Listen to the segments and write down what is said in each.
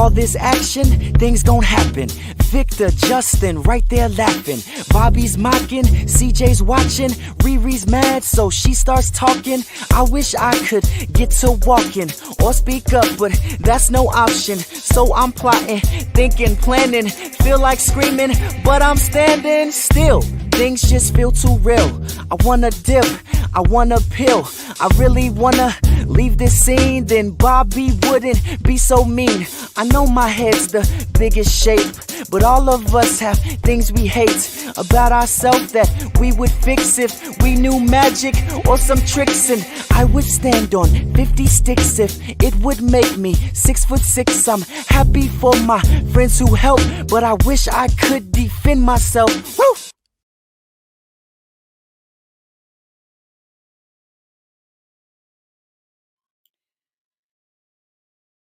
all this action, things gon' happen. Victor, Justin, right there laughing. Bobby's mocking, CJ's watching. Riri's mad, so she starts talking. I wish I could get to walking or speak up, but that's no option. So I'm plotting, thinking, planning, feel like screaming, but I'm standing still. Things just feel too real. I wanna dip, I wanna peel. I really wanna leave this scene, then Bobby wouldn't be so mean. I know my head's the biggest shape, but all of us have things we hate about ourselves that we would fix if we knew magic or some tricks. And I would stand on 50 sticks if it would make me 6'6". I'm happy for my friends who help, but I wish I could defend myself. Woo!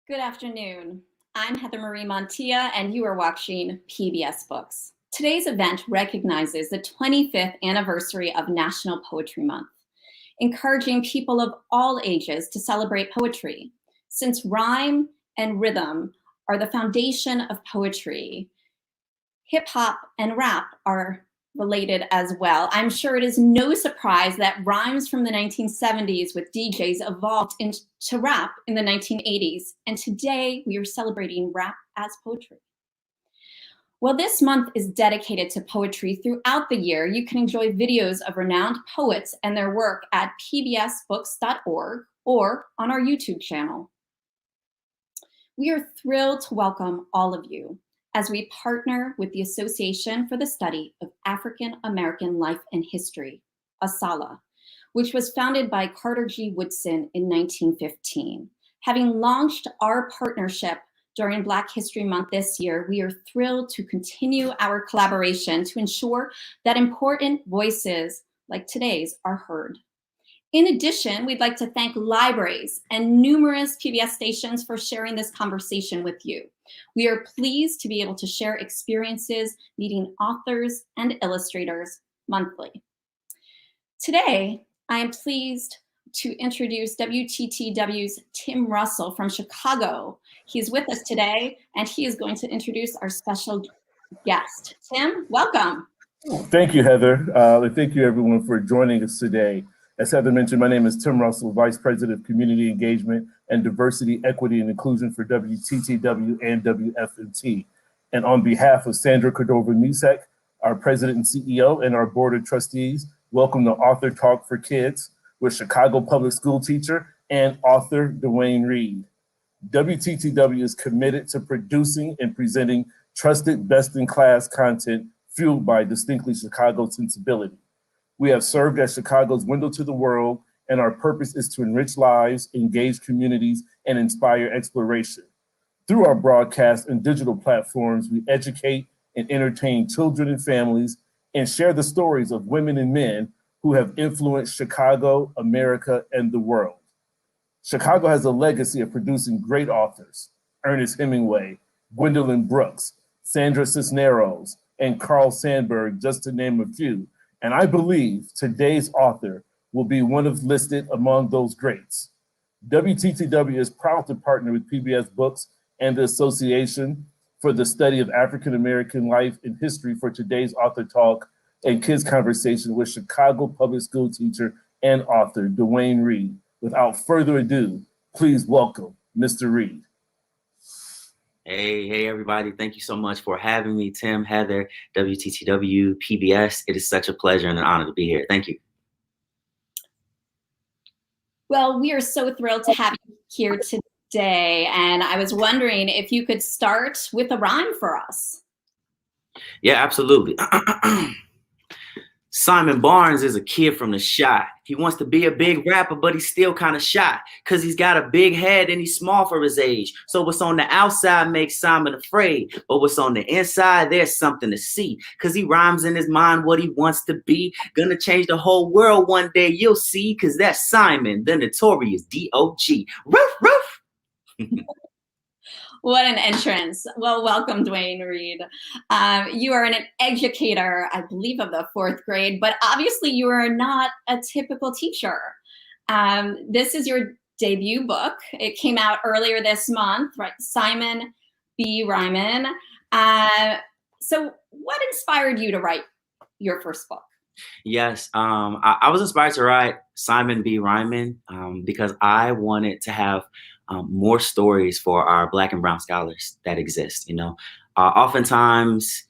Good afternoon. I'm Heather Marie Montilla, and you are watching PBS Books. Today's event recognizes the 25th anniversary of National Poetry Month, encouraging people of all ages to celebrate poetry. Since rhyme and rhythm are the foundation of poetry, hip hop and rap are related as well. I'm sure it is no surprise that rhymes from the 1970s with DJs evolved into rap in the 1980s. And today we are celebrating rap as poetry. While this month is dedicated to poetry throughout the year, you can enjoy videos of renowned poets and their work at pbsbooks.org or on our YouTube channel. We are thrilled to welcome all of you as we partner with the Association for the Study of African American Life and History, ASALH, which was founded by Carter G. Woodson in 1915. Having launched our partnership during Black History Month this year, we are thrilled to continue our collaboration to ensure that important voices like today's are heard. In addition, we'd like to thank libraries and numerous PBS stations for sharing this conversation with you. We are pleased to be able to share experiences meeting authors and illustrators monthly. Today, I am pleased to introduce WTTW's Tim Russell from Chicago. He's with us today, and he is going to introduce our special guest. Tim, welcome. Thank you, Heather. And thank you, everyone, for joining us today. As Heather mentioned, my name is Tim Russell, Vice President of Community Engagement and Diversity, Equity, and Inclusion for WTTW and WFMT. And on behalf of Sandra Cordova-Misek, our President and CEO, and our Board of Trustees, welcome to Author Talk for Kids with Chicago public school teacher and author Dwayne Reed. WTTW is committed to producing and presenting trusted, best-in-class content fueled by distinctly Chicago sensibility. We have served as Chicago's window to the world, and our purpose is to enrich lives, engage communities, and inspire exploration. Through our broadcast and digital platforms, we educate and entertain children and families and share the stories of women and men who have influenced Chicago, America, and the world. Chicago has a legacy of producing great authors: Ernest Hemingway, Gwendolyn Brooks, Sandra Cisneros, and Carl Sandburg, just to name a few. And I believe today's author will be one of listed among those greats. WTTW is proud to partner with PBS Books and the Association for the Study of African American Life and History for today's Author Talk and Kids Conversation with Chicago public school teacher and author Dwayne Reed. Without further ado, please welcome Mr. Reed. Hey, everybody. Thank you so much for having me, Tim, Heather, WTTW, PBS. It is such a pleasure and an honor to be here. Thank you. Well, we are so thrilled to have you here today. And I was wondering if you could start with a rhyme for us. Yeah, absolutely. Simon Barnes is a kid from the shot. He wants to be a big rapper, but he's still kind of shy because he's got a big head and he's small for his age. So what's on the outside makes Simon afraid, but what's on the inside, there's something to see because he rhymes in his mind what he wants to be. Gonna change the whole world one day, you'll see, because that's Simon, the notorious D.O.G. Roof, roof. What an entrance. Well, welcome, Dwayne Reed. You are an educator, I believe, of the 4th grade, but obviously you are not a typical teacher. This is your debut book. It came out earlier this month, right? Simon B. Rhymin. So what inspired you to write your first book? Yes, I was inspired to write Simon B. Rhymin because I wanted to have more stories for our Black and Brown scholars that exist. Oftentimes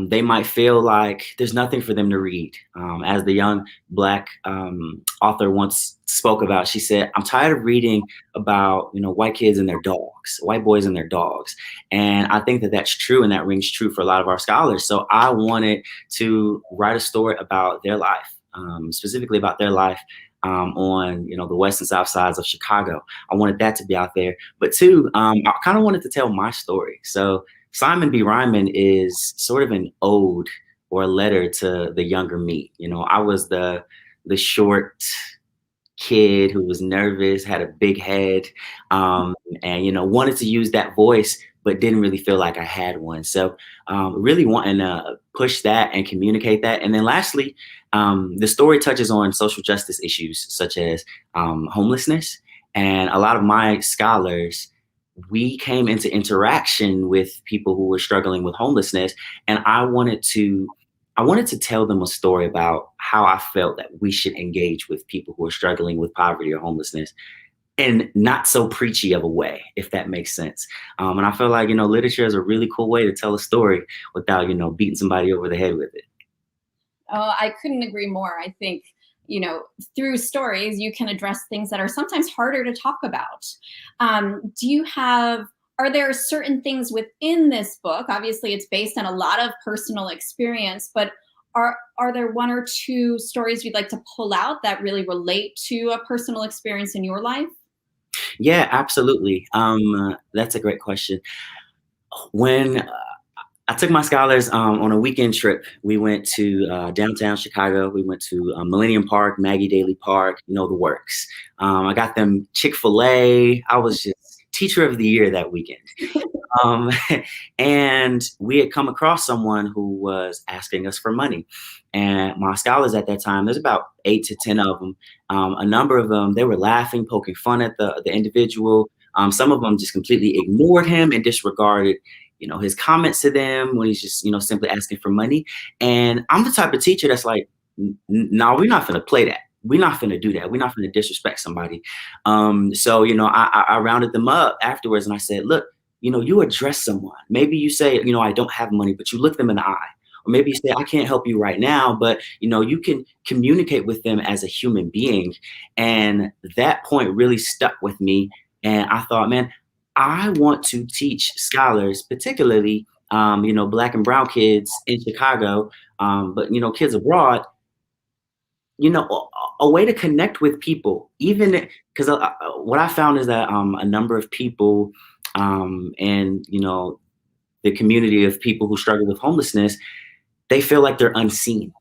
they might feel like there's nothing for them to read. As the young Black author once spoke about, she said, "I'm tired of reading about white kids and their dogs, white boys and their dogs." And I think that that's true, and that rings true for a lot of our scholars. So I wanted to write a story about their life, specifically about their life on the west and south sides of Chicago. I wanted that to be out there, but two, I kind of wanted to tell my story. So Simon B. Rhymin is sort of an ode or a letter to the younger me. I was the short kid who was nervous, had a big head, and wanted to use that voice, but didn't really feel like I had one. So really wanting to push that and communicate that. And then lastly, the story touches on social justice issues such as homelessness. And a lot of my scholars, we came into interaction with people who were struggling with homelessness. And I wanted to tell them a story about how I felt that we should engage with people who are struggling with poverty or homelessness, and not so preachy of a way, if that makes sense. And I feel like, literature is a really cool way to tell a story without, beating somebody over the head with it. Oh, I couldn't agree more. I think, through stories, you can address things that are sometimes harder to talk about. Are there certain things within this book? Obviously, it's based on a lot of personal experience, but are there one or two stories you'd like to pull out that really relate to a personal experience in your life? Yeah, absolutely. That's a great question. When I took my scholars on a weekend trip, we went to downtown Chicago. We went to Millennium Park, Maggie Daley Park, the works. I got them Chick-fil-A. I was just teacher of the year that weekend. And we had come across someone who was asking us for money. And my scholars at that time, there's about 8 to 10 of them. A number of them, they were laughing, poking fun at the individual. Some of them just completely ignored him and disregarded his comments to them when he's just, simply asking for money. And I'm the type of teacher that's like, no, we're not going to play that. We're not going to do that. We're not going to disrespect somebody. So, I rounded them up afterwards and I said, look, you address someone. Maybe you say, I don't have money, but you look them in the eye. Or maybe you say, I can't help you right now, but, you can communicate with them as a human being. And that point really stuck with me. And I thought, man, I want to teach scholars, particularly, Black and brown kids in Chicago, but, kids abroad, a way to connect with people, even because what I found is that a number of people and, the community of people who struggle with homelessness, they feel like they're unseen.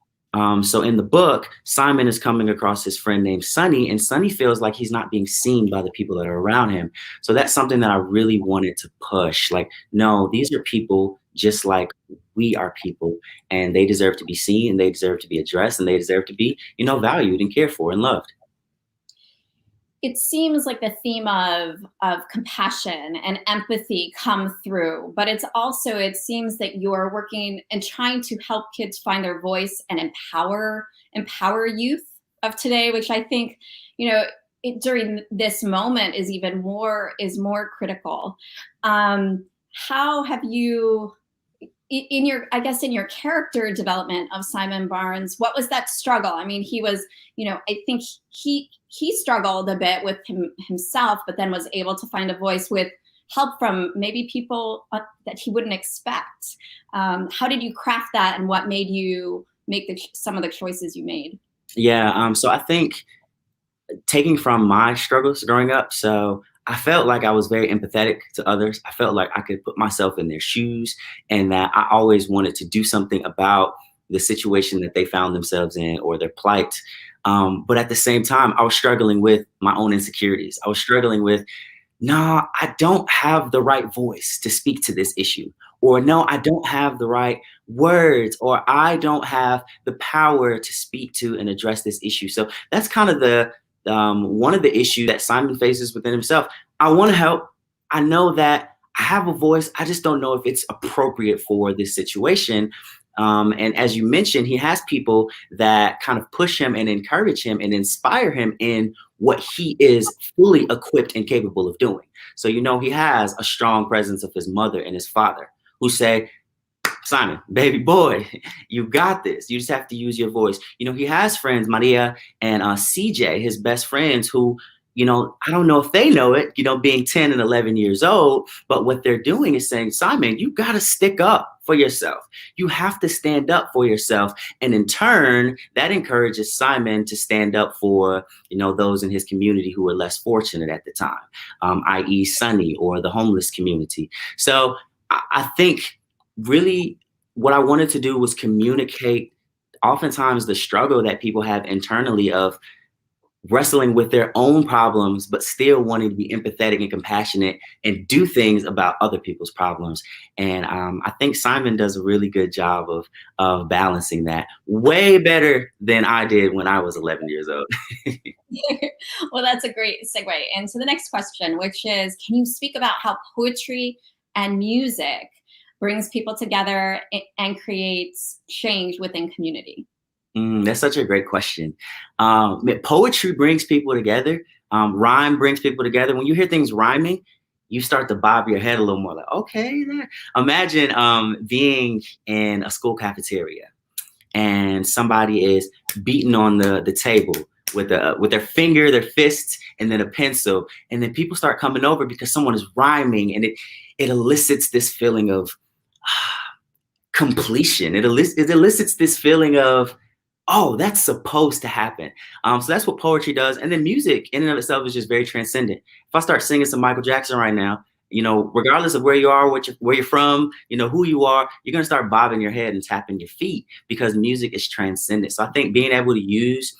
So in the book, Simon is coming across his friend named Sonny, and Sonny feels like he's not being seen by the people that are around him. So that's something that I really wanted to push. Like, no, these are people just like we are people, and they deserve to be seen, and they deserve to be addressed, and they deserve to be, valued and cared for and loved. It seems like the theme of compassion and empathy come through, but it seems that you're working and trying to help kids find their voice and empower youth of today, which I think, during this moment is more critical. How have you, in your character development of Simon Barnes, what was that struggle? I mean, he was, I think he struggled a bit with himself, but then was able to find a voice with help from maybe people that he wouldn't expect. How did you craft that, and what made you make some of the choices you made? Yeah, so I think taking from my struggles growing up, so I felt like I was very empathetic to others. I felt like I could put myself in their shoes, and that I always wanted to do something about the situation that they found themselves in or their plight. But at the same time, I was struggling with my own insecurities. I was struggling with, no, I don't have the right voice to speak to this issue, or no, I don't have the right words, or I don't have the power to speak to and address this issue. So that's kind of one of the issues that Simon faces within himself. I want to help. I know that I have a voice. I just don't know if it's appropriate for this situation. And as you mentioned, he has people that kind of push him and encourage him and inspire him in what he is fully equipped and capable of doing. So, you know, he has a strong presence of his mother and his father who say, Simon, baby boy, you got this. You just have to use your voice. You know, he has friends, Maria and CJ, his best friends, who, you know, I don't know if they know it, you know, being 10 and 11 years old, but what they're doing is saying, Simon, you got to stick up for yourself. You have to stand up for yourself. And in turn, that encourages Simon to stand up for, you know, those in his community who were less fortunate at the time, i.e. Sunny or the homeless community. So I think really what I wanted to do was communicate oftentimes the struggle that people have internally of wrestling with their own problems, but still wanting to be empathetic and compassionate and do things about other people's problems. And I think Simon does a really good job of balancing that way better than I did when I was 11 years old. Well, that's a great segue into the next question, which is, can you speak about how poetry and music brings people together and creates change within community? That's such a great question. Poetry brings people together. Rhyme brings people together. When you hear things rhyming, you start to bob your head a little more like, okay, there. Imagine being in a school cafeteria and somebody is beating on the table with their finger, their fists, and then a pencil. And then people start coming over because someone is rhyming, and it elicits this feeling of completion. It elicits this feeling of, oh, that's supposed to happen. So that's what poetry does. And then music in and of itself is just very transcendent. If I start singing some Michael Jackson right now, you know, regardless of where you are, where you're from, you know, who you are, you're going to start bobbing your head and tapping your feet because music is transcendent. So I think being able to use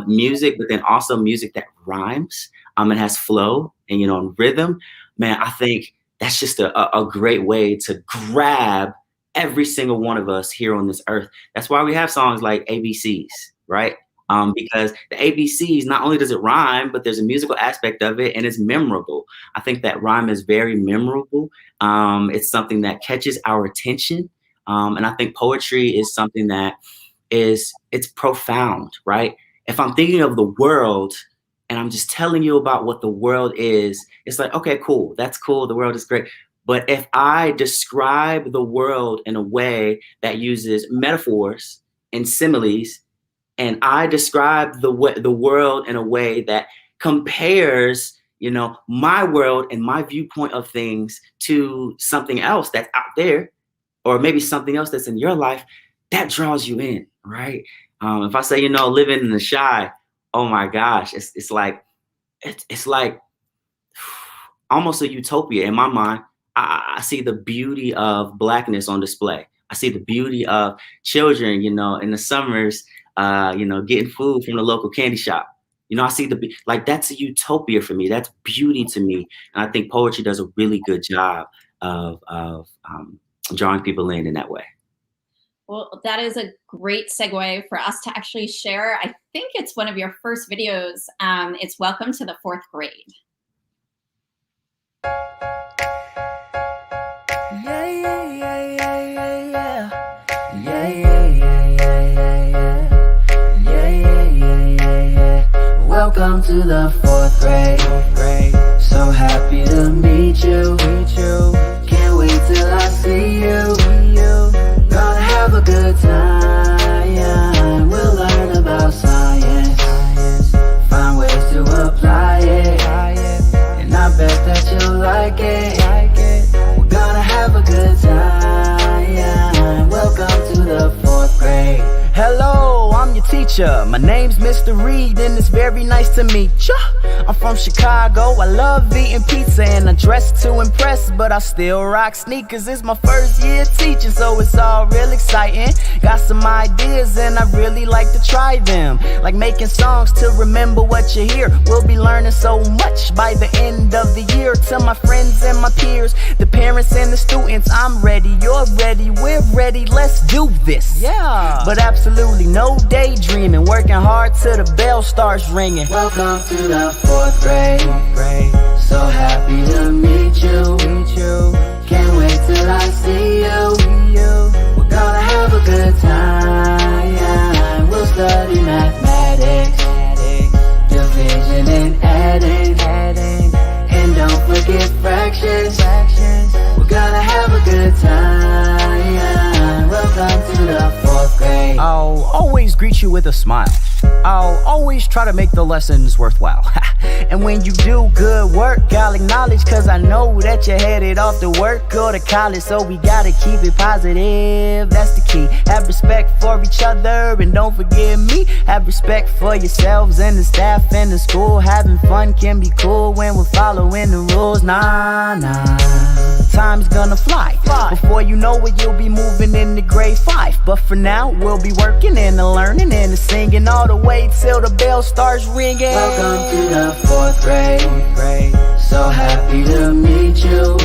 music, but then also music that rhymes and has flow and, you know, and rhythm, man, I think that's just a great way to grab every single one of us here on this earth. That's why we have songs like ABCs, right? Because the ABCs, not only does it rhyme, but there's a musical aspect of it and it's memorable. I think that rhyme is very memorable. It's something that catches our attention. And I think poetry is something that it's profound, right? If I'm thinking of the world and I'm just telling you about what the world is, it's like, okay, cool. That's cool. The world is great. But if I describe the world in a way that uses metaphors and similes, and I describe the world in a way that compares, you know, my world and my viewpoint of things to something else that's out there, or maybe something else that's in your life, that draws you in, right? If I say, you know, living in the Chi, oh my gosh, it's like almost a utopia in my mind. I see the beauty of Blackness on display. I see the beauty of children, you know, in the summers, you know, getting food from the local candy shop. You know, I see that's a utopia for me. That's beauty to me. And I think poetry does a really good job of drawing people in that way. Well, that is a great segue for us to actually share. I think it's one of your first videos. It's Welcome to the Fourth Grade. Welcome to the fourth grade. So happy to meet you. Can't wait till I see you. Gonna have a good time. We'll learn about science, find ways to apply it, and I bet that you'll like it. We're gonna have a good time. Welcome to the fourth grade. Hello, I'm your teacher. My name's Mr. Reed, and it's very nice to meet ya. I'm from Chicago. I love eating pizza and I dress to impress, but I still rock sneakers. It's my first year teaching, so it's all real exciting. Got some ideas and I really like to try them, like making songs to remember what you hear. We'll be learning so much by the end of the year. Tell my friends and my peers, the parents and the students, I'm ready, you're ready, we're ready, let's do this. Yeah. But absolutely no daydreaming, working hard till the bell starts ringing. Welcome to the fourth grade. So happy to meet you. distractions. We're gonna have a good time. Welcome to the 4th grade. I'll always greet you with a smile. I'll always try to make the lessons worthwhile. And when you do good work, I'll acknowledge, cause I know that you're headed off to work or to college. So we gotta keep it positive, that's the key. Have respect for each other and don't forget me. Have respect for yourselves and the staff and the school. Having fun can be cool when we're following the rules. Nah, time's gonna fly. Before you know it, you'll be moving into grade 5. But for now, we'll be working and learning and singing all the way till the bell starts ringing. Welcome to the 4th grade. So happy to meet you.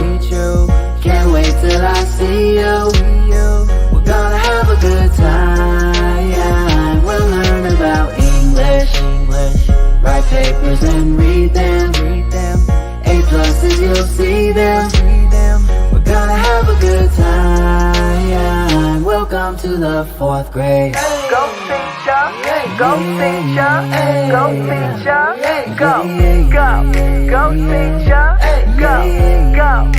Can't wait till I see you. We're gonna have a good time. We'll learn about English. Write papers and read them. A+, you'll see them. We're gonna have a good time. Welcome to the 4th grade. Go teacher, go teacher, go teacher, go teacher, go.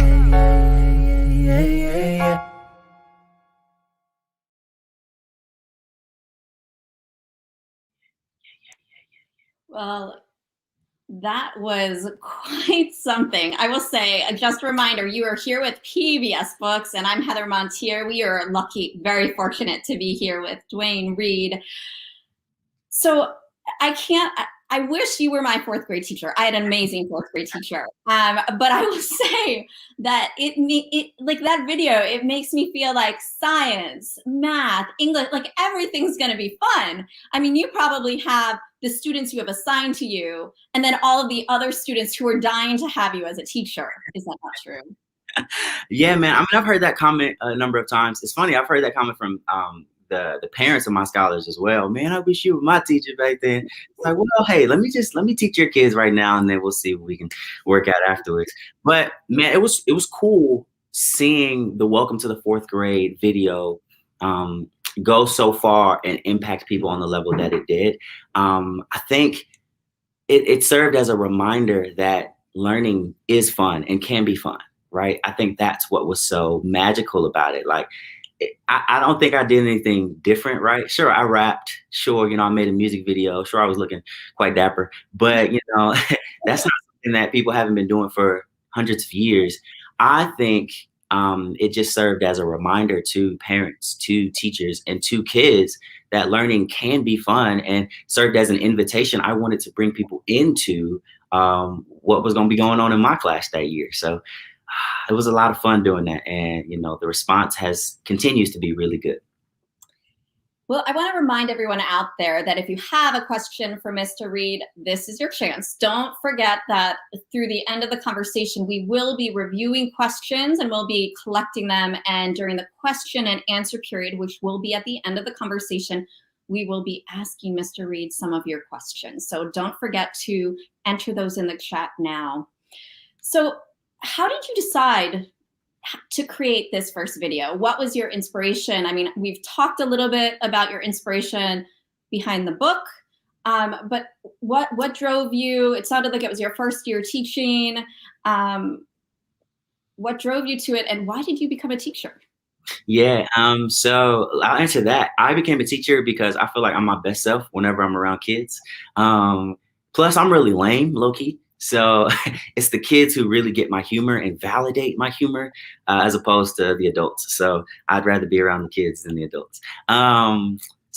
Well, that was quite something. I will say, just a reminder, you are here with PBS Books, and I'm Heather Montier. We are lucky, very fortunate to be here with Dwayne Reed. So I wish you were my 4th grade teacher. I had an amazing 4th grade teacher. But I will say that like that video, it makes me feel like science, math, English, like everything's gonna be fun. I mean, you probably have the students you have assigned to you, and then all of the other students who are dying to have you as a teacher. Is that not true? Yeah, man. I mean, I've heard that comment a number of times. It's funny. I've heard that comment from the parents of my scholars as well. Man, I wish you were my teacher back then. It's like, well, hey, let me teach your kids right now, and then we'll see what we can work out afterwards. But man, it was cool seeing the Welcome to the 4th grade video go so far and impact people on the level that it did. I think it served as a reminder that learning is fun and can be fun, right? I think that's what was so magical about it. Like, I don't think I did anything different, right? Sure, I rapped. Sure, I made a music video. Sure, I was looking quite dapper. But, that's not something that people haven't been doing for hundreds of years. I think it just served as a reminder to parents, to teachers, and to kids that learning can be fun, and served as an invitation. I wanted to bring people into what was going to be going on in my class that year. So it was a lot of fun doing that. And, the response continues to be really good. Well, I want to remind everyone out there that if you have a question for Mr. Reed, this is your chance. Don't forget that through the end of the conversation, we will be reviewing questions and we'll be collecting them. And during the question and answer period, which will be at the end of the conversation, we will be asking Mr. Reed some of your questions. So don't forget to enter those in the chat now. So how did you decide to create this first video? What was your inspiration? I mean, we've talked a little bit about your inspiration behind the book, but what drove you? It sounded like it was your first year teaching. What drove you to it, and why did you become a teacher? Yeah, so I'll answer that. I became a teacher because I feel like I'm my best self whenever I'm around kids. Plus, I'm really lame, low-key. So it's the kids who really get my humor and validate my humor as opposed to the adults. So I'd rather be around the kids than the adults. But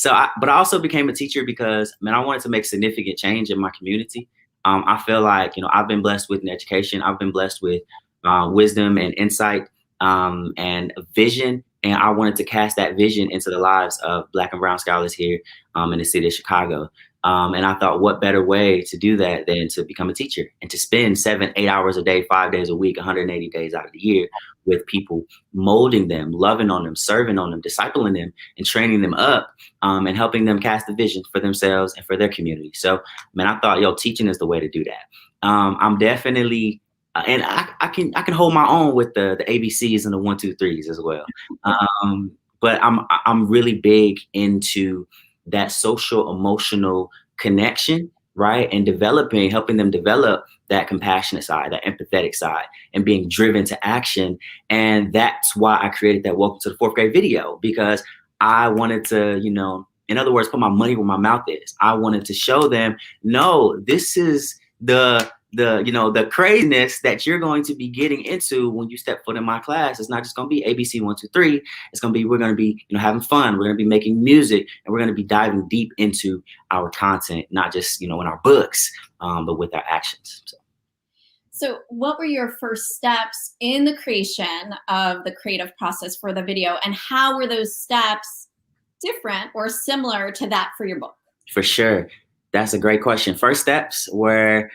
I also became a teacher because, man, I wanted to make significant change in my community. I feel like, I've been blessed with an education. I've been blessed with wisdom and insight and vision. And I wanted to cast that vision into the lives of Black and brown scholars here in the city of Chicago. And I thought, what better way to do that than to become a teacher and to spend 7-8 hours a day, 5 days a week, 180 days out of the year with people, molding them, loving on them, serving on them, discipling them, and training them up, and helping them cast the vision for themselves and for their community. So, man, I thought, teaching is the way to do that. I'm definitely, and I can hold my own with the ABCs and the 1, 2, 3s as well. But I'm really big into that social emotional connection right? And helping them develop that compassionate side, that empathetic side, and being driven to action. And that's why I created that Welcome to the Fourth Grade video, because I wanted to, in other words, put my money where my mouth is. I wanted to show them, no, this is the craziness that you're going to be getting into when you step foot in my class. It's not just going to be ABC 1, 2, 3. It's going to be, we're going to be, having fun. We're going to be making music, and we're going to be diving deep into our content, not just, in our books, but with our actions. So what were your first steps in the creation of the creative process for the video, and how were those steps different or similar to that for your book? For sure. That's a great question. First steps were,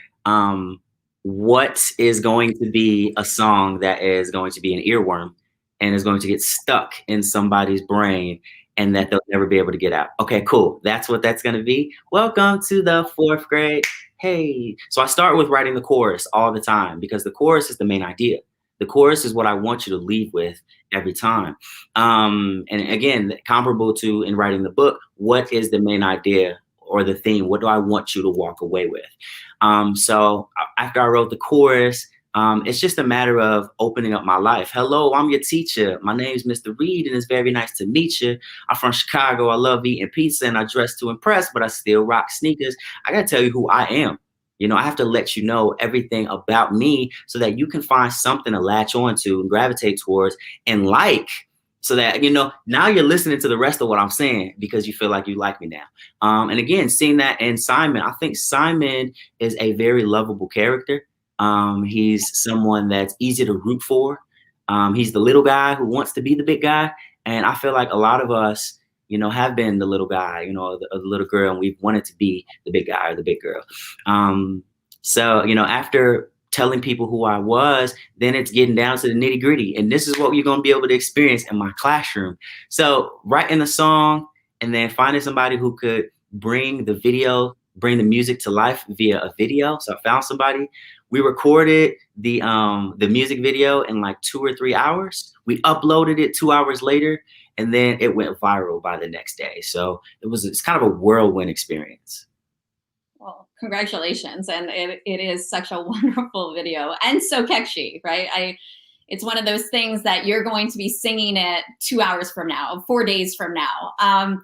what is going to be a song that is going to be an earworm and is going to get stuck in somebody's brain and that they'll never be able to get out? Okay, cool. That's what that's going to be. Welcome to the fourth grade. Hey. So I start with writing the chorus all the time, because the chorus is the main idea. The chorus is what I want you to leave with every time. And again, comparable to in writing the book, what is the main idea or the theme? What do I want you to walk away with? So after I wrote the chorus, it's just a matter of opening up my life. Hello, I'm your teacher. My name is Mr. Reed, and it's very nice to meet you. I'm from Chicago. I love eating pizza, and I dress to impress, but I still rock sneakers. I got to tell you who I am. I have to let you know everything about me so that you can find something to latch on to and gravitate towards and like, so that, now you're listening to the rest of what I'm saying because you feel like you like me now. And again, seeing that in Simon, I think Simon is a very lovable character. He's someone that's easy to root for. He's the little guy who wants to be the big guy. And I feel like a lot of us, have been the little guy, or the little girl, and we've wanted to be the big guy or the big girl. So, after telling people who I was, then it's getting down to the nitty gritty. And this is what you're going to be able to experience in my classroom. So writing the song and then finding somebody who could bring the music to life via a video. So I found somebody. We recorded the music video in like 2 or 3 hours. We uploaded it 2 hours later, and then it went viral by the next day. So it's kind of a whirlwind experience. Well, congratulations. And it is such a wonderful video, and so catchy, right? It's one of those things that you're going to be singing it 2 hours from now, 4 days from now.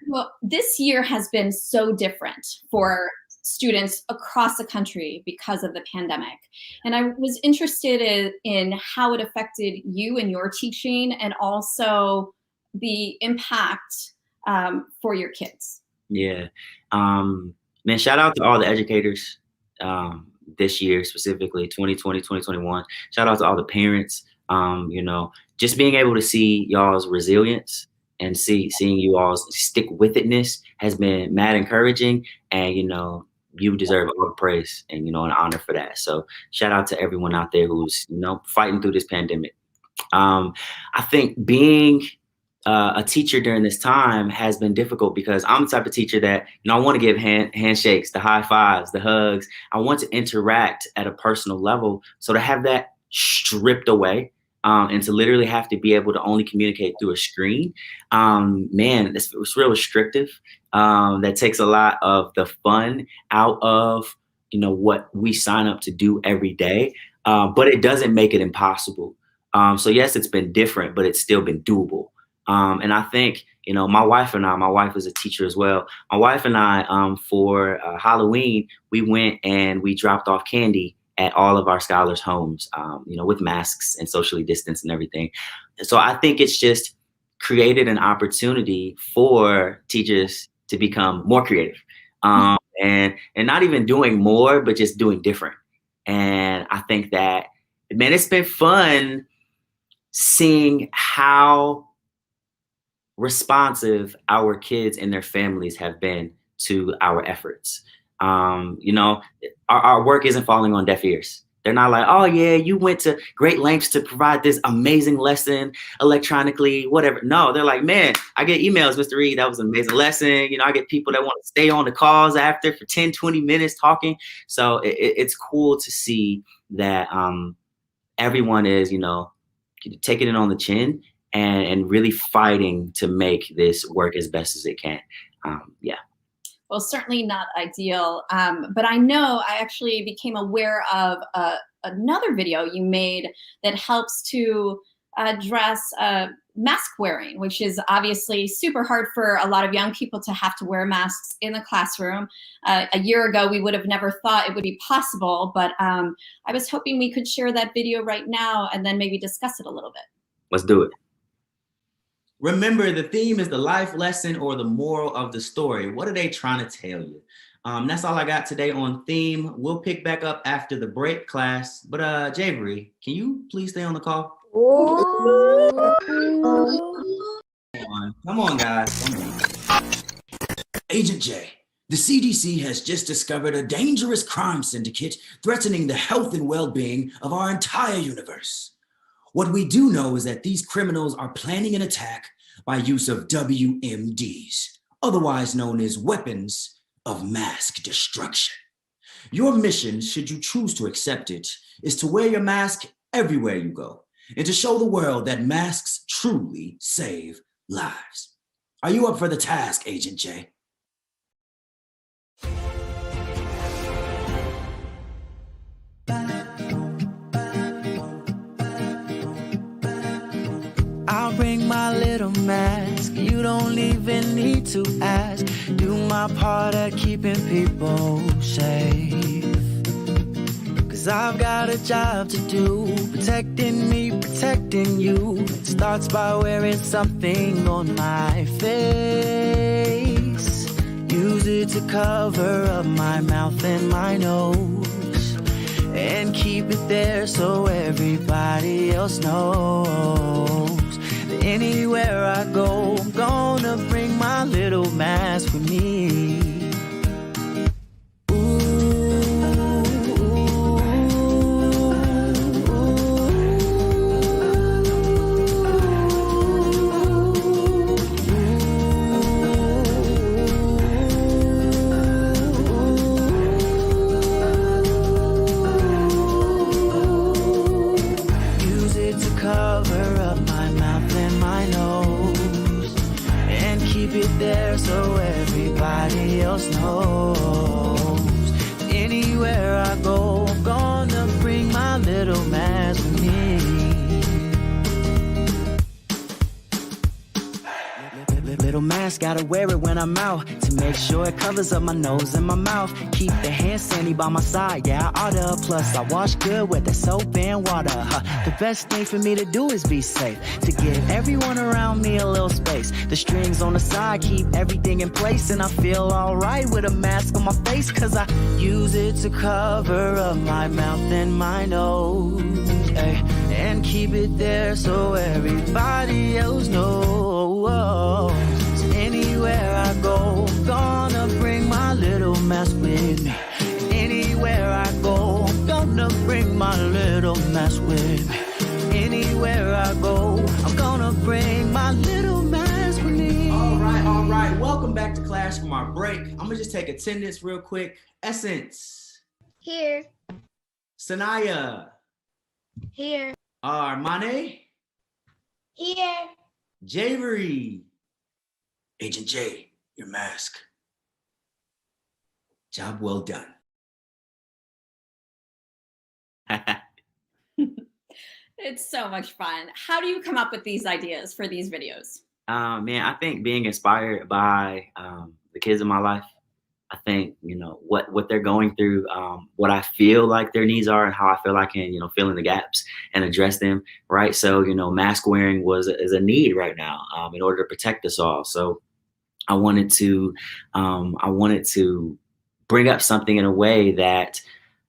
Well, this year has been so different for students across the country because of the pandemic. And I was interested in how it affected you and your teaching, and also the impact for your kids. Yeah. Man, shout out to all the educators this year, specifically 2020, 2021. Shout out to all the parents. Just being able to see y'all's resilience and seeing you all's stick with itness has been mad encouraging. And, you deserve all the praise and, an honor for that. So shout out to everyone out there who's, fighting through this pandemic. I think being a teacher during this time has been difficult because I'm the type of teacher that, I want to give handshakes, the high fives, the hugs. I want to interact at a personal level. So to have that stripped away, and to literally have to be able to only communicate through a screen, man, it's real restrictive. That takes a lot of the fun out of, what we sign up to do every day. But it doesn't make it impossible. So yes, it's been different, but it's still been doable. And I think, my wife is a teacher as well. My wife and I, for Halloween, we went and we dropped off candy at all of our scholars' homes, with masks and socially distanced and everything. So I think it's just created an opportunity for teachers to become more creative, and not even doing more, but just doing different. And I think that, man, it's been fun seeing how responsive our kids and their families have been to our efforts. Our work isn't falling on deaf ears. They're not like, oh yeah, you went to great lengths to provide this amazing lesson electronically, whatever. No, they're like, man, I get emails, Mr. Reed, that was an amazing lesson. I get people that want to stay on the calls after for 10, 20 minutes talking. So it's cool to see that everyone is, taking it on the chin and really fighting to make this work as best as it can. Yeah. well, certainly not ideal. But I know I actually became aware of another video you made that helps to address mask wearing, which is obviously super hard for a lot of young people to have to wear masks in the classroom. A year ago, we would have never thought it would be possible, but I was hoping we could share that video right now and then maybe discuss it a little bit. Let's do it. Remember, the theme is the life lesson or the moral of the story. What are they trying to tell you? That's all I got today on theme. We'll pick back up after the break, class. But Javery, can you please stay on the call? Come on, guys. Come on. Agent J, the CDC has just discovered a dangerous crime syndicate threatening the health and well-being of our entire universe. What we do know is that these criminals are planning an attack by use of WMDs, otherwise known as weapons of mass destruction. Your mission, should you choose to accept it, is to wear your mask everywhere you go and to show the world that masks truly save lives. Are you up for the task, Agent J? I'll bring my little mask. You don't even need to ask. Do my part at keeping people safe. 'Cause I've got a job to do, protecting me, protecting you. It starts by wearing something on my face. Use it to cover up my mouth and my nose, and keep it there so everybody else knows. Anywhere I go, I'm gonna bring my little mask with me. Use it to cover up my mouth and my nose, and keep it there so everybody else knows. Anywhere I go, I'm gonna bring my little mask with me. Little mask, gotta wear it when I'm out, to make sure it covers up my nose and my mouth. Keep the hand sandy by my side, yeah, I oughta. Plus, I wash good with the soap and water. The best thing for me to do is be safe, to give everyone around me a little space. The strings on the side keep everything in place, and I feel alright with a mask on my face, 'cause I use it to cover up my mouth and my nose, ay, and keep it there so everybody else knows. Anywhere I go, I'm gonna bring my little mask with me. Anywhere I go, I'm gonna bring my little mask with me. Anywhere I go, I'm gonna bring my little mask with me. All right. Welcome back to class from our break. I'm gonna just take attendance real quick. Essence. Here. Sanaya. Here. Armane. Here. Javery. Agent J, your mask. Job well done. It's so much fun. How do you come up with these ideas for these videos? Man, I think being inspired by the kids in my life. I think, what they're going through, what I feel like their needs are, and how I feel I can, fill in the gaps and address them, right? So, mask wearing is a need right now in order to protect us all. So I wanted to bring up something in a way that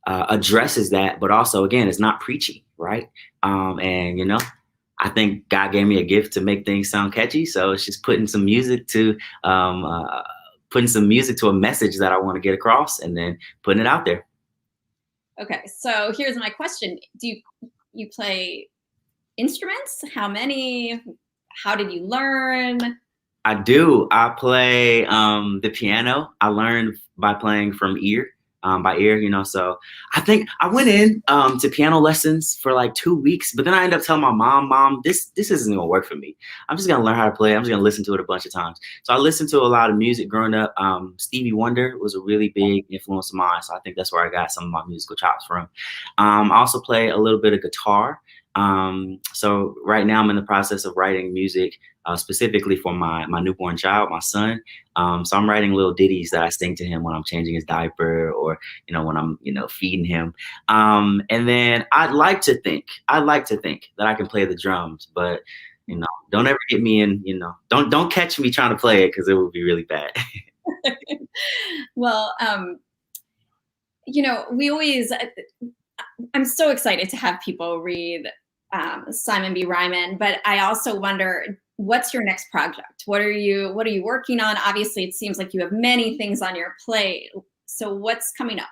addresses that, but also, again, it's not preachy, right? And I think God gave me a gift to make things sound catchy, so it's just putting some music to a message that I want to get across, and then putting it out there. Okay, so here's my question: do you play instruments? How many? How did you learn? I do. I play the piano. I learned by playing from ear. by ear, you know. So I think I went in to piano lessons for like 2 weeks, but then I ended up telling my mom, this isn't gonna work for me. I'm just gonna learn how to play. I'm just gonna listen to it a bunch of times. So I listened to a lot of music growing up. Stevie Wonder was a really big influence of mine. So I think that's where I got some of my musical chops from. I also play a little bit of guitar. So right now I'm in the process of writing music specifically for my newborn child, my son. So I'm writing little ditties that I sing to him when I'm changing his diaper, or, you know, when I'm, you know, feeding him. And then I'd like to think that I can play the drums, but, you know, don't ever get me in, you know, don't catch me trying to play it, because it would be really bad. Well, you know, I'm so excited to have people read Simon B. Rhymin, but I also wonder, what's your next project? What are you working on? Obviously, it seems like you have many things on your plate. So what's coming up?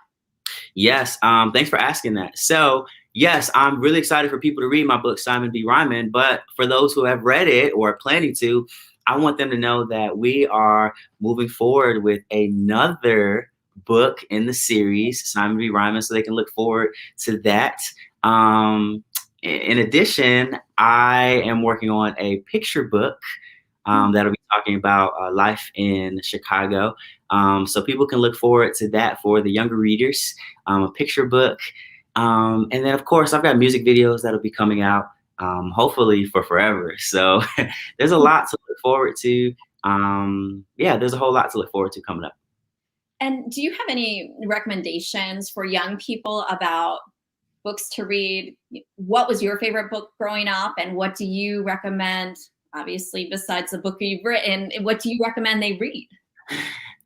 Yes, thanks for asking that. So yes, I'm really excited for people to read my book, Simon B. Rhymin, but for those who have read it or are planning to, I want them to know that we are moving forward with another book in the series, Simon B. Rhymin, so they can look forward to that. In addition, I am working on a picture book that'll be talking about life in Chicago. So people can look forward to that for the younger readers, a picture book. And then, of course, I've got music videos that'll be coming out, hopefully for forever. So there's a lot to look forward to. Yeah, there's a whole lot to look forward to coming up. And do you have any recommendations for young people about books to read? What was your favorite book growing up, and what do you recommend, obviously, besides the book you've written, what do you recommend they read?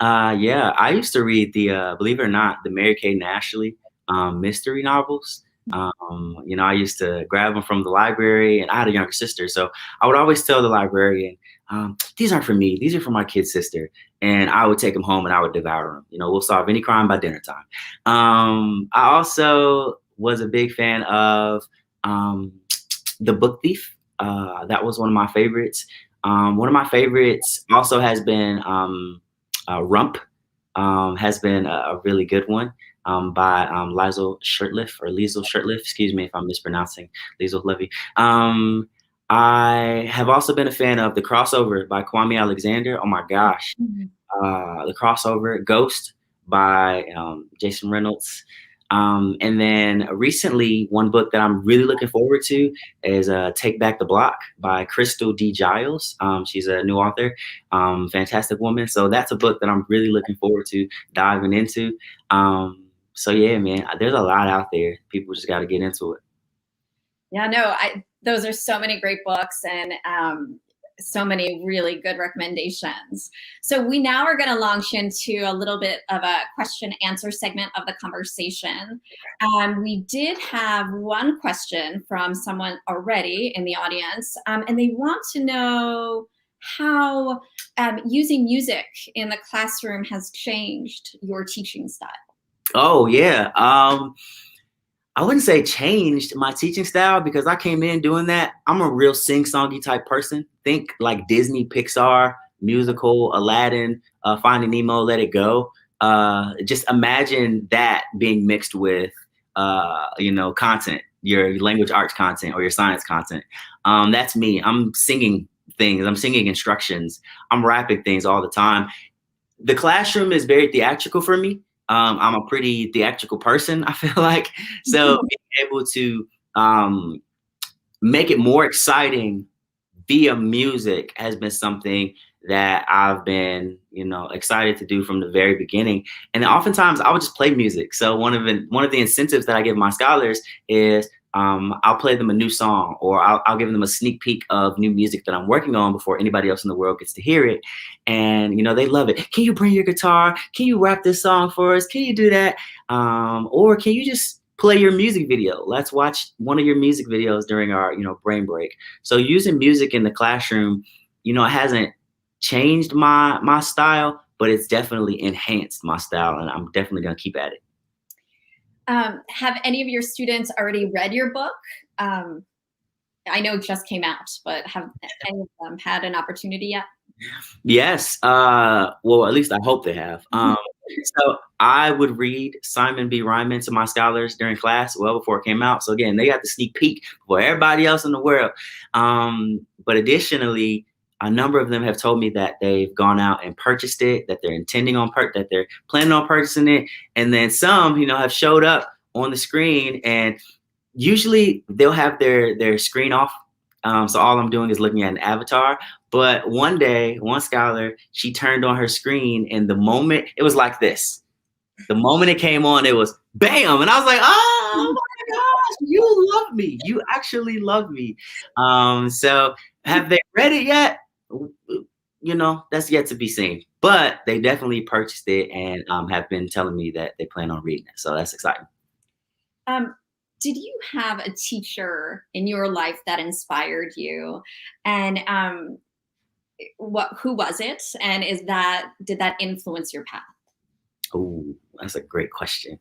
Yeah, I used to read believe it or not, the Mary Kay and Ashley mystery novels. You know, I used to grab them from the library, and I had a younger sister, so I would always tell the librarian, these aren't for me, these are for my kid sister. And I would take them home and I would devour them. You know, we'll solve any crime by dinner time. I also was a big fan of The Book Thief. That was one of my favorites. One of my favorites also has been Rump, has been a really good one by Liesl Shurtleff, excuse me if I'm mispronouncing, Liesl Levy. I have also been a fan of The Crossover by Kwame Alexander. Oh my gosh. The Crossover, Ghost by Jason Reynolds. And then recently, one book that I'm really looking forward to is Take Back the Block by Crystal D. Giles. She's a new author, fantastic woman. So that's a book that I'm really looking forward to diving into. So yeah, man, there's a lot out there. People just got to get into it. Yeah, no, those are so many great books, and so many really good recommendations. So we now are going to launch into a little bit of a question answer segment of the conversation. We did have one question from someone already in the audience, and they want to know how using music in the classroom has changed your teaching style. Oh yeah. I wouldn't say changed my teaching style, because I came in doing that. I'm a real sing-songy type person. Think like Disney, Pixar, musical, Aladdin, Finding Nemo, Let It Go. Just imagine that being mixed with, you know, content, your language arts content or your science content. That's me. I'm singing things. I'm singing instructions. I'm rapping things all the time. The classroom is very theatrical for me. I'm a pretty theatrical person, I feel like. So being able to make it more exciting via music has been something that I've been, you know, excited to do from the very beginning. And oftentimes I would just play music. So one of the incentives that I give my scholars is I'll play them a new song, or I'll give them a sneak peek of new music that I'm working on before anybody else in the world gets to hear it. And, you know, they love it. Can you bring your guitar? Can you rap this song for us? Can you do that? Or can you just play your music video? Let's watch one of your music videos during our, you know, brain break. So using music in the classroom, you know, it hasn't changed my style, but it's definitely enhanced my style, and I'm definitely going to keep at it. Have any of your students already read your book? I know it just came out, but have any of them had an opportunity yet? Yes. Well, at least I hope they have. So I would read Simon B. Rhymin to my scholars during class well before it came out. So again, they got the sneak peek before everybody else in the world. But additionally, a number of them have told me that they've gone out and purchased it, that they're intending on that they're planning on purchasing it, and then some, have showed up on the screen, and usually they'll have their screen off. So all I'm doing is looking at an avatar. But one day, one scholar, she turned on her screen, and the moment it was like this. The moment it came on, it was bam, and I was like, "Oh my gosh, you love me! You actually love me." So have they read it yet? That's yet to be seen. But they definitely purchased it and have been telling me that they plan on reading it. So that's exciting. Did you have a teacher in your life that inspired you? And who was it? And did that influence your path? Oh, that's a great question.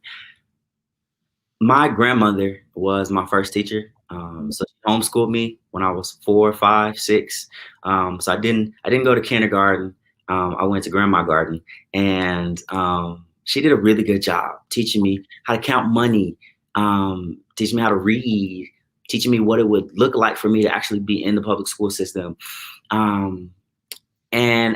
My grandmother was my first teacher. So she homeschooled me when I was 4, 5, 6. So I didn't go to kindergarten. I went to grandma garden, and she did a really good job teaching me how to count money, teaching me how to read, teaching me what it would look like for me to actually be in the public school system. And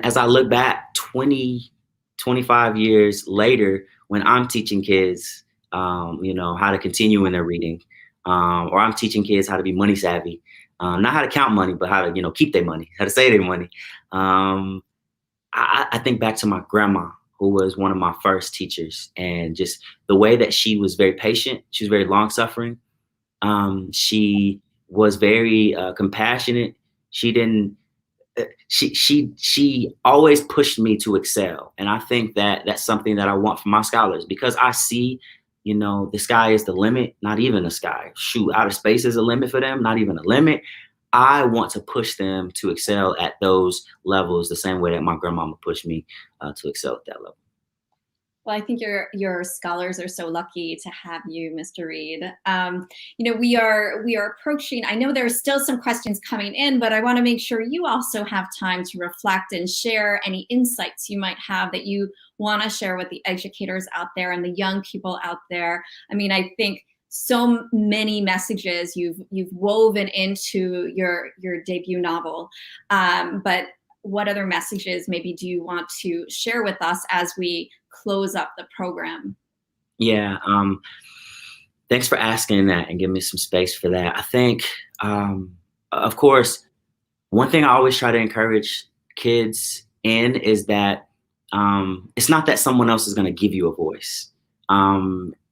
as I look back 20, 25 years later, when I'm teaching kids, how to continue in their reading, or I'm teaching kids how to be money savvy, not how to count money, but how to, keep their money, how to save their money. I think back to my grandma, who was one of my first teachers, and just the way that she was very patient. She was very long suffering. She was very compassionate. She always pushed me to excel. And I think that that's something that I want for my scholars, because I see, the sky is the limit, not even the sky. Shoot, outer space is a limit for them, not even a limit. I want to push them to excel at those levels the same way that my grandmama pushed me to excel at that level. Well, I think your scholars are so lucky to have you, Mr. Reed. We are approaching. I know there are still some questions coming in, but I want to make sure you also have time to reflect and share any insights you might have that you want to share with the educators out there and the young people out there. I mean, I think so many messages you've woven into your debut novel, but what other messages maybe do you want to share with us as we close up the program? Yeah, thanks for asking that and giving me some space for that. I think, of course, one thing I always try to encourage kids in is that it's not that someone else is going to give you a voice.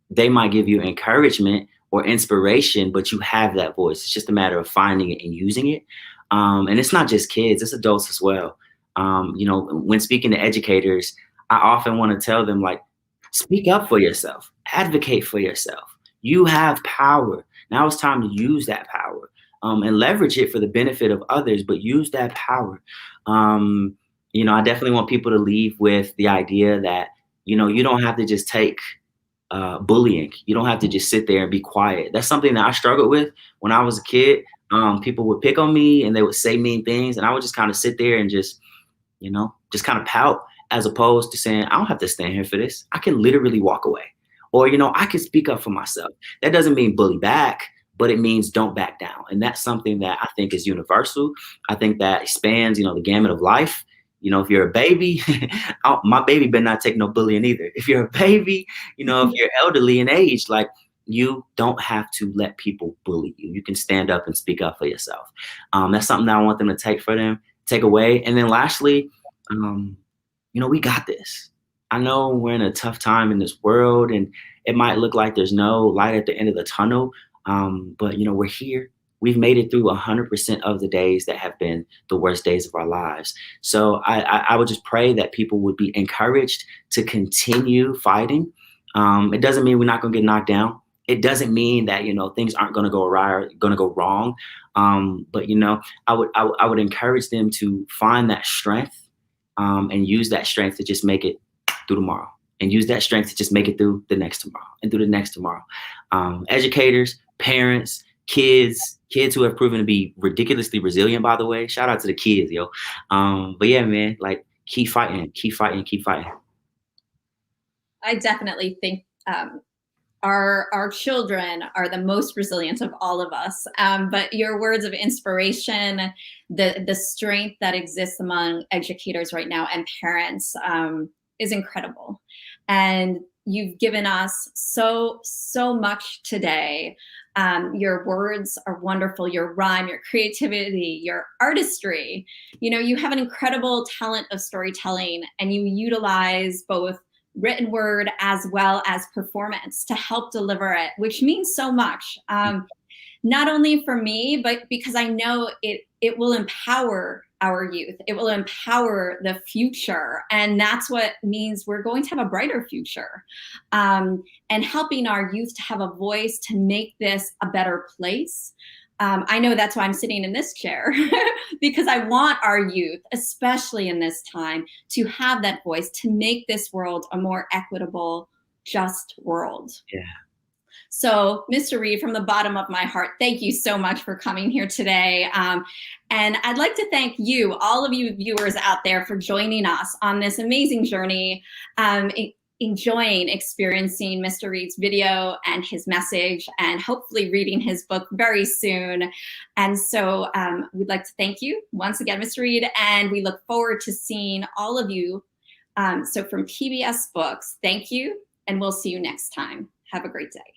They might give you encouragement or inspiration, but you have that voice. It's just a matter of finding it and using it. And it's not just kids, it's adults as well. When speaking to educators, I often want to tell them, like, speak up for yourself, advocate for yourself. You have power. Now it's time to use that power and leverage it for the benefit of others, but use that power. I definitely want people to leave with the idea that, you don't have to just take bullying. You don't have to just sit there and be quiet. That's something that I struggled with when I was a kid. People would pick on me and they would say mean things, and I would just kind of sit there and just kind of pout, as opposed to saying, I don't have to stand here for this. I can literally walk away, or, I can speak up for myself. That doesn't mean bully back, but it means don't back down. And that's something that I think is universal. I think that spans, the gamut of life. If you're a baby, my baby better not take no bullying either. If you're a baby, if you're elderly in age, like, you don't have to let people bully you. You can stand up and speak up for yourself. That's something that I want them to take away. And then lastly, we got this. I know we're in a tough time in this world, and it might look like there's no light at the end of the tunnel. But we're here. We've made it through 100% of the days that have been the worst days of our lives. So I would just pray that people would be encouraged to continue fighting. It doesn't mean we're not going to get knocked down. It doesn't mean that, things aren't going to go wrong. But, I would encourage them to find that strength and use that strength to just make it through tomorrow, and use that strength to just make it through the next tomorrow and through the next tomorrow. Educators, parents, kids who have proven to be ridiculously resilient, by the way. Shout out to the kids, yo. But yeah, man, like, keep fighting. I definitely think our children are the most resilient of all of us. But your words of inspiration, the strength that exists among educators right now and parents is incredible. And you've given us so much today. Your words are wonderful, your rhyme, your creativity, your artistry. You know, you have an incredible talent of storytelling, and you utilize both written word as well as performance to help deliver it, which means so much. Not only for me, but because I know it will empower our youth. It will empower the future. And that's what means we're going to have a brighter future. And helping our youth to have a voice to make this a better place. I know that's why I'm sitting in this chair, because I want our youth, especially in this time, to have that voice to make this world a more equitable, just world. Yeah. So, Mr. Reed, from the bottom of my heart, thank you so much for coming here today. And I'd like to thank you, all of you viewers out there, for joining us on this amazing journey, enjoying experiencing Mr. Reed's video and his message, and hopefully reading his book very soon. And so we'd like to thank you once again, Mr. Reed, and we look forward to seeing all of you. So from PBS Books, thank you, and we'll see you next time. Have a great day.